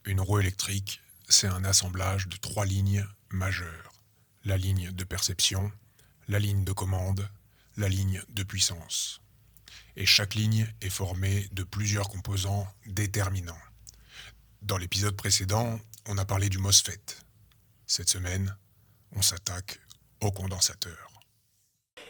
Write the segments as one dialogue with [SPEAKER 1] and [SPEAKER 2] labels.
[SPEAKER 1] Une roue électrique, c'est un assemblage de 3 lignes majeures. La ligne de perception, la ligne de commande, la ligne de puissance. Et chaque ligne est formée de plusieurs composants déterminants. Dans l'épisode précédent, on a parlé du MOSFET. Cette semaine, on s'attaque au condensateur.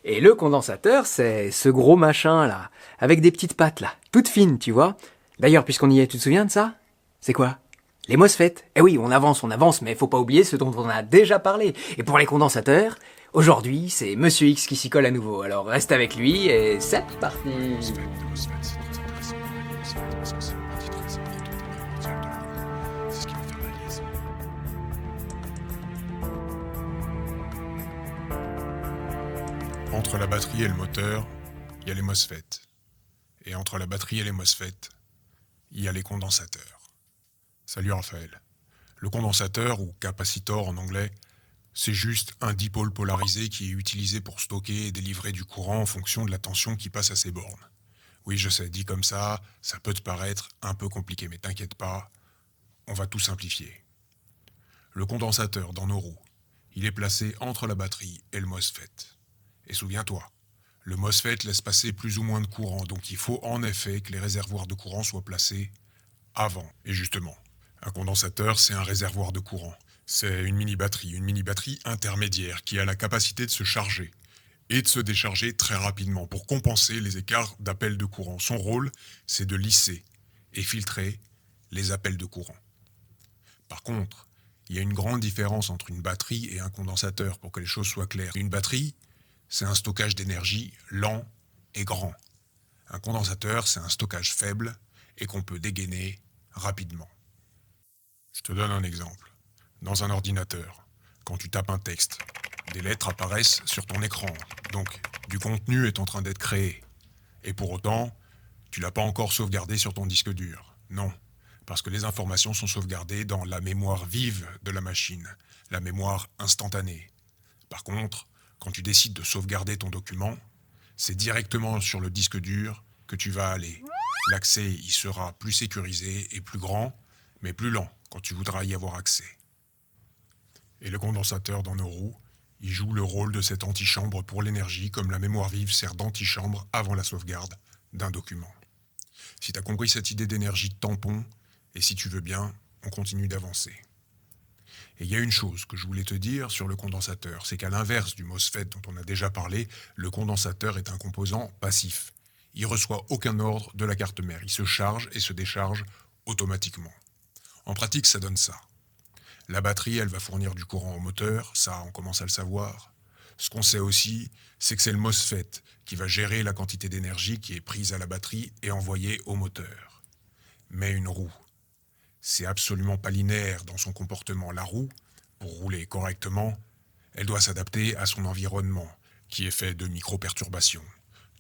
[SPEAKER 2] Et le condensateur, c'est ce gros machin là, avec des petites pattes là, toutes fines, tu vois. D'ailleurs, puisqu'on y est, tu te souviens de ça? C'est quoi? Les MOSFET. Eh oui, on avance, mais faut pas oublier ce dont on a déjà parlé. Et pour les condensateurs, aujourd'hui, c'est Monsieur X qui s'y colle à nouveau. Alors reste avec lui et c'est parti.
[SPEAKER 1] Entre la batterie et le moteur, il y a les MOSFET. Et entre la batterie et les MOSFET, il y a les condensateurs. Salut Raphaël. Le condensateur, ou capacitor en anglais, c'est juste un dipôle polarisé qui est utilisé pour stocker et délivrer du courant en fonction de la tension qui passe à ses bornes. Oui, je sais, dit comme ça peut te paraître un peu compliqué, mais t'inquiète pas, on va tout simplifier. Le condensateur dans nos roues, il est placé entre la batterie et le MOSFET. Et souviens-toi, le MOSFET laisse passer plus ou moins de courant, donc il faut en effet que les réservoirs de courant soient placés avant. Et justement, un condensateur, c'est un réservoir de courant. C'est une mini-batterie intermédiaire qui a la capacité de se charger et de se décharger très rapidement pour compenser les écarts d'appel de courant. Son rôle, c'est de lisser et filtrer les appels de courant. Par contre, il y a une grande différence entre une batterie et un condensateur pour que les choses soient claires. Une batterie, c'est un stockage d'énergie lent et grand. Un condensateur, c'est un stockage faible et qu'on peut dégainer rapidement. Je te donne un exemple. Dans un ordinateur, quand tu tapes un texte, des lettres apparaissent sur ton écran, donc du contenu est en train d'être créé. Et pour autant, tu l'as pas encore sauvegardé sur ton disque dur. Non, parce que les informations sont sauvegardées dans la mémoire vive de la machine, la mémoire instantanée. Par contre, quand tu décides de sauvegarder ton document, c'est directement sur le disque dur que tu vas aller. L'accès y sera plus sécurisé et plus grand, mais plus lent quand tu voudras y avoir accès. Et le condensateur dans nos roues, il joue le rôle de cette antichambre pour l'énergie, comme la mémoire vive sert d'antichambre avant la sauvegarde d'un document. Si tu as compris cette idée d'énergie de tampon, et si tu veux bien, on continue d'avancer. Et il y a une chose que je voulais te dire sur le condensateur, c'est qu'à l'inverse du MOSFET dont on a déjà parlé, le condensateur est un composant passif. Il ne reçoit aucun ordre de la carte mère, il se charge et se décharge automatiquement. En pratique, ça donne ça. La batterie, elle va fournir du courant au moteur, ça on commence à le savoir. Ce qu'on sait aussi, c'est que c'est le MOSFET qui va gérer la quantité d'énergie qui est prise à la batterie et envoyée au moteur. Mais une roue, c'est absolument pas linéaire dans son comportement. La roue, pour rouler correctement, elle doit s'adapter à son environnement, qui est fait de micro-perturbations,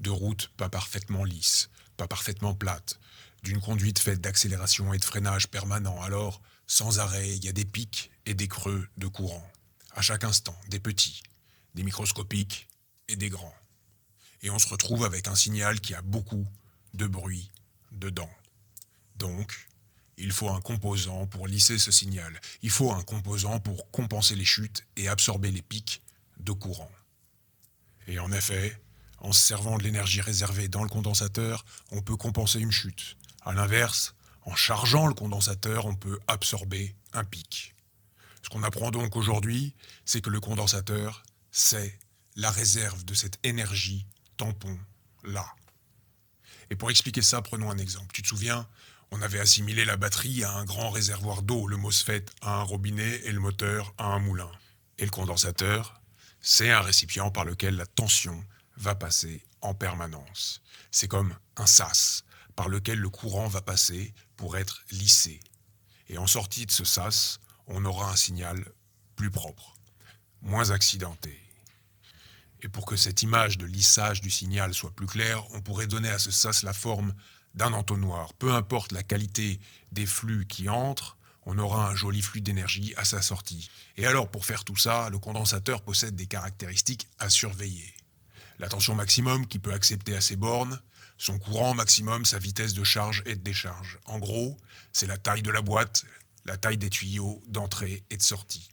[SPEAKER 1] de routes pas parfaitement lisses, pas parfaitement plates, d'une conduite faite d'accélération et de freinage permanent. Alors, sans arrêt, il y a des pics et des creux de courant. À chaque instant, des petits, des microscopiques et des grands. Et on se retrouve avec un signal qui a beaucoup de bruit dedans. Donc, il faut un composant pour lisser ce signal. Il faut un composant pour compenser les chutes et absorber les pics de courant. Et en effet, en se servant de l'énergie réservée dans le condensateur, on peut compenser une chute. À l'inverse, en chargeant le condensateur, on peut absorber un pic. Ce qu'on apprend donc aujourd'hui, c'est que le condensateur, c'est la réserve de cette énergie tampon-là. Et pour expliquer ça, prenons un exemple. Tu te souviens, on avait assimilé la batterie à un grand réservoir d'eau, le MOSFET à un robinet et le moteur à un moulin. Et le condensateur, c'est un récipient par lequel la tension va passer en permanence. C'est comme un sas par lequel le courant va passer pour être lissé. Et en sortie de ce sas, on aura un signal plus propre, moins accidenté. Et pour que cette image de lissage du signal soit plus claire, on pourrait donner à ce sas la forme d'un entonnoir. Peu importe la qualité des flux qui entrent, on aura un joli flux d'énergie à sa sortie. Et alors, pour faire tout ça, le condensateur possède des caractéristiques à surveiller. La tension maximum qu'il peut accepter à ses bornes, son courant maximum, sa vitesse de charge et de décharge. En gros, c'est la taille de la boîte, la taille des tuyaux d'entrée et de sortie.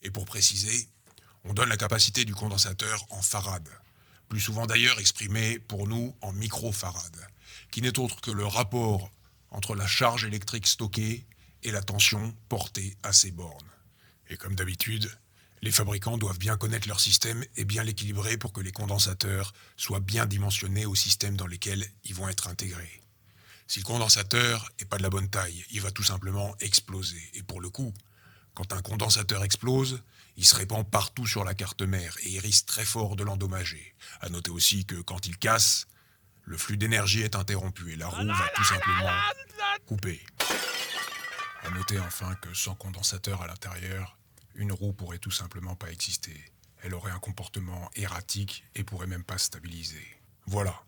[SPEAKER 1] Et pour préciser, on donne la capacité du condensateur en farad, plus souvent d'ailleurs exprimé pour nous en microfarad, qui n'est autre que le rapport entre la charge électrique stockée et la tension portée à ces bornes. Et comme d'habitude, les fabricants doivent bien connaître leur système et bien l'équilibrer pour que les condensateurs soient bien dimensionnés aux systèmes dans lesquels ils vont être intégrés. Si le condensateur n'est pas de la bonne taille, il va tout simplement exploser. Et pour le coup, quand un condensateur explose, il se répand partout sur la carte mère et il risque très fort de l'endommager. À noter aussi que quand il casse, le flux d'énergie est interrompu et la roue va tout simplement couper. À noter enfin que sans condensateur à l'intérieur, une roue pourrait tout simplement pas exister. Elle aurait un comportement erratique et pourrait même pas stabiliser. Voilà.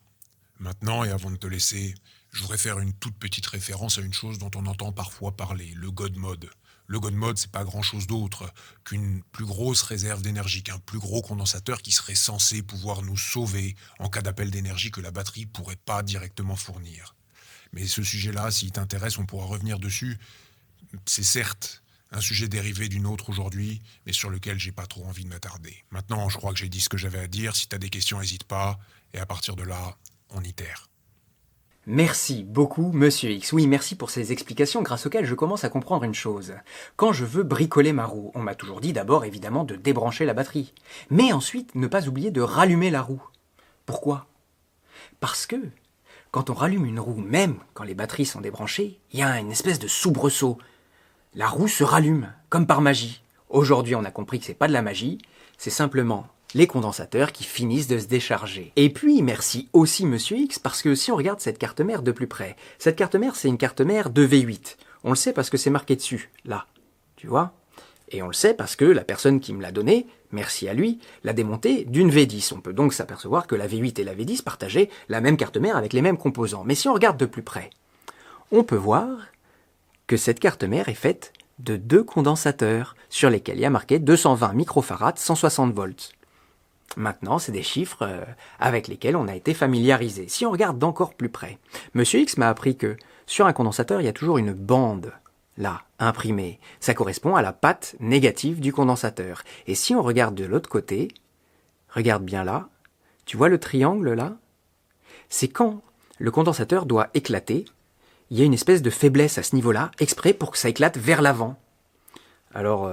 [SPEAKER 1] Maintenant, et avant de te laisser, je voudrais faire une toute petite référence à une chose dont on entend parfois parler, le God Mode. Le God Mode, c'est pas grand-chose d'autre qu'une plus grosse réserve d'énergie, qu'un plus gros condensateur qui serait censé pouvoir nous sauver en cas d'appel d'énergie que la batterie pourrait pas directement fournir. Mais ce sujet-là, s'il t'intéresse, on pourra revenir dessus. C'est certes un sujet dérivé d'une autre aujourd'hui, mais sur lequel j'ai pas trop envie de m'attarder. Maintenant, je crois que j'ai dit ce que j'avais à dire. Si t'as des questions, n'hésite pas. Et à partir de là, on itère.
[SPEAKER 2] Merci beaucoup, Monsieur X. Oui, merci pour ces explications grâce auxquelles je commence à comprendre une chose. Quand je veux bricoler ma roue, on m'a toujours dit d'abord évidemment de débrancher la batterie, mais ensuite ne pas oublier de rallumer la roue. Pourquoi ? Parce que quand on rallume une roue, même quand les batteries sont débranchées, il y a une espèce de soubresaut. La roue se rallume, comme par magie. Aujourd'hui, on a compris que c'est pas de la magie, c'est simplement les condensateurs qui finissent de se décharger. Et puis, merci aussi Monsieur X, parce que si on regarde cette carte mère de plus près, cette carte mère, c'est une carte mère de V8. On le sait parce que c'est marqué dessus, là, tu vois ? Et on le sait parce que la personne qui me l'a donnée, merci à lui, l'a démontée d'une V10. On peut donc s'apercevoir que la V8 et la V10 partageaient la même carte mère avec les mêmes composants. Mais si on regarde de plus près, on peut voir que cette carte mère est faite de 2 condensateurs sur lesquels il y a marqué 220 microfarads, 160 volts. Maintenant, c'est des chiffres avec lesquels on a été familiarisé. Si on regarde d'encore plus près, Monsieur X m'a appris que sur un condensateur, il y a toujours une bande, là, imprimée. Ça correspond à la patte négative du condensateur. Et si on regarde de l'autre côté, regarde bien là, tu vois le triangle là ? C'est quand le condensateur doit éclater, il y a une espèce de faiblesse à ce niveau-là, exprès pour que ça éclate vers l'avant. Alors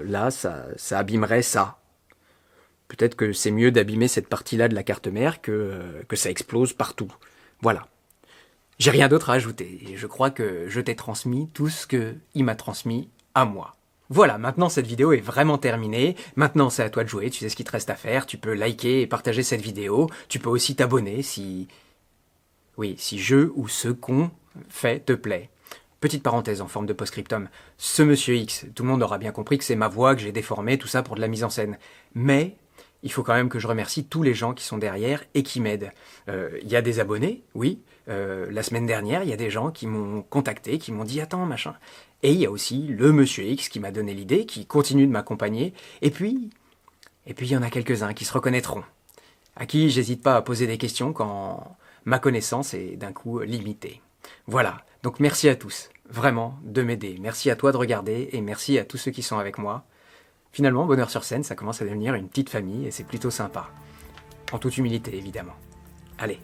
[SPEAKER 2] là, ça abîmerait ça. Peut-être que c'est mieux d'abîmer cette partie-là de la carte mère que ça explose partout. Voilà. J'ai rien d'autre à ajouter. Je crois que je t'ai transmis tout ce qu'il m'a transmis à moi. Voilà, maintenant cette vidéo est vraiment terminée. Maintenant c'est à toi de jouer, tu sais ce qu'il te reste à faire. Tu peux liker et partager cette vidéo. Tu peux aussi t'abonner si je ou ce qu'on fait te plaît. Petite parenthèse en forme de post-scriptum. Ce Monsieur X, tout le monde aura bien compris que c'est ma voix, que j'ai déformée, tout ça pour de la mise en scène. Mais il faut quand même que je remercie tous les gens qui sont derrière et qui m'aident. Il y a des abonnés, oui. La semaine dernière, il y a des gens qui m'ont contacté, qui m'ont dit « Attends, machin ». Et il y a aussi le Monsieur X qui m'a donné l'idée, qui continue de m'accompagner. Et puis il y en a quelques-uns qui se reconnaîtront, à qui j'hésite pas à poser des questions quand ma connaissance est d'un coup limitée. Voilà, donc merci à tous, vraiment, de m'aider. Merci à toi de regarder et merci à tous ceux qui sont avec moi. Finalement, Bonheur sur scène, ça commence à devenir une petite famille et c'est plutôt sympa. En toute humilité, évidemment. Allez,